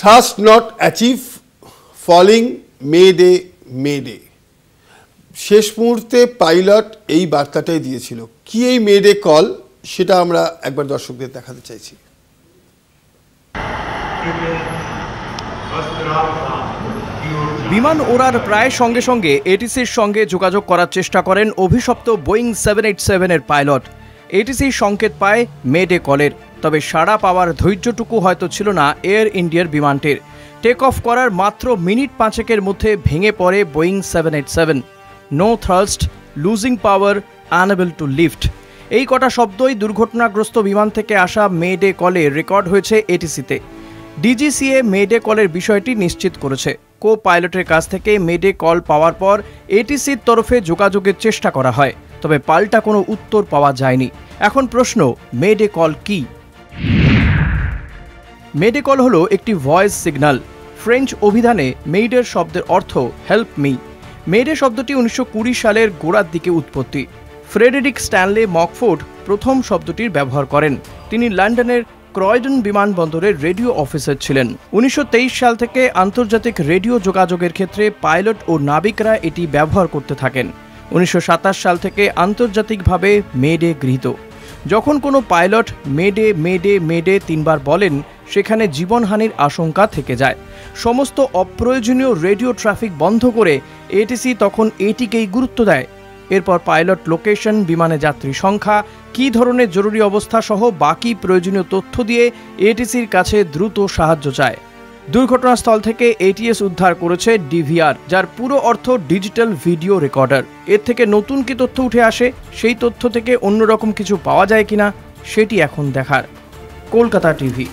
Thrust not achieve, falling, mayday, mayday. শেষ মুহূর্তে pilot এই বার্তাটাই দিয়েছিল। কি এই মেডে কল সেটা আমরা একবার দর্শকদের দেখাতে চাইছি। বিমান ওড়ার প্রায় সঙ্গে সঙ্গে এটিসির সঙ্গে যোগাযোগ করার চেষ্টা করেন অভিশপ্ত বোয়িং 787 এর পাইলট। এটিসি সংকেত পায় মেডে কলের, তবে সাড়া পাওয়ার ধৈর্যটুকু হয়তো ছিল না এয়ার ইন্ডিয়ার বিমানটির। টেক অফ করার মাত্র মিনিট 5 মধ্যে ভেঙে পড়ে Boeing 787। No thrust, losing power, unable to lift, এই কটা শব্দই দুর্ঘটনাগ্রস্ত বিমান থেকে আসা মেডে কলে রেকর্ড হয়েছে এটিসিতে। ডিজিসিএ মেডে কলের বিষয়টি নিশ্চিত করেছে। কো পাইলটের কাছ থেকে মেডে কল পাওয়ার পর এটিসির তরফে যোগাযোগের চেষ্টা করা হয়, তবে পাল্টা কোনো উত্তর পাওয়া যায়নি। এখন প্রশ্ন, মেডে কল কি? মেডে কল হলো একটি ভয়েস সিগন্যাল। ফ্রেঞ্চ অভিধানে মেইডের শব্দের অর্থ হেল্প মি। মেডে শব্দটি 1920 সালের গোড়ার দিকে উৎপত্তি। ফ্রেডেরিক স্ট্যানলে মকফোর্ড প্রথম শব্দটির ব্যবহার করেন। তিনি লন্ডনের ক্রয়ডন বিমানবন্দরের রেডিও অফিসার ছিলেন। 1923 সাল থেকে আন্তর্জাতিক রেডিও যোগাযোগের ক্ষেত্রে পাইলট ও নাবিকরা এটি ব্যবহার করতে থাকেন। 1927 সাল থেকে আন্তর্জাতিকভাবে মেডে গৃহীত। যখন কোনো পাইলট মেডে মেডে মেডে 3 বার বলেন, সেখানে জীবনহানির আশঙ্কা থেকে যায়। সমস্ত অপ্রয়োজনীয় রেডিও ট্রাফিক বন্ধ করে এটিসি তখন এটিকেই গুরুত্ব দেয়। এরপর পাইলট লোকেশন, বিমানে যাত্রী সংখ্যা, কী ধরনের জরুরি অবস্থা সহ বাকি প্রয়োজনীয় তথ্য দিয়ে এটিসির কাছে দ্রুত সাহায্য চায়। দুর্ঘটনাস্থল থেকে এটিএস উদ্ধার করেছে ডিভিআর, যার পুরো অর্থ ডিজিটাল ভিডিও রেকর্ডার। এর থেকে নতুন কি তথ্য উঠে আসে, সেই তথ্য থেকে অন্যরকম কিছু পাওয়া যায় কিনা, সেটি এখন দেখার। কলকাতা টিভি।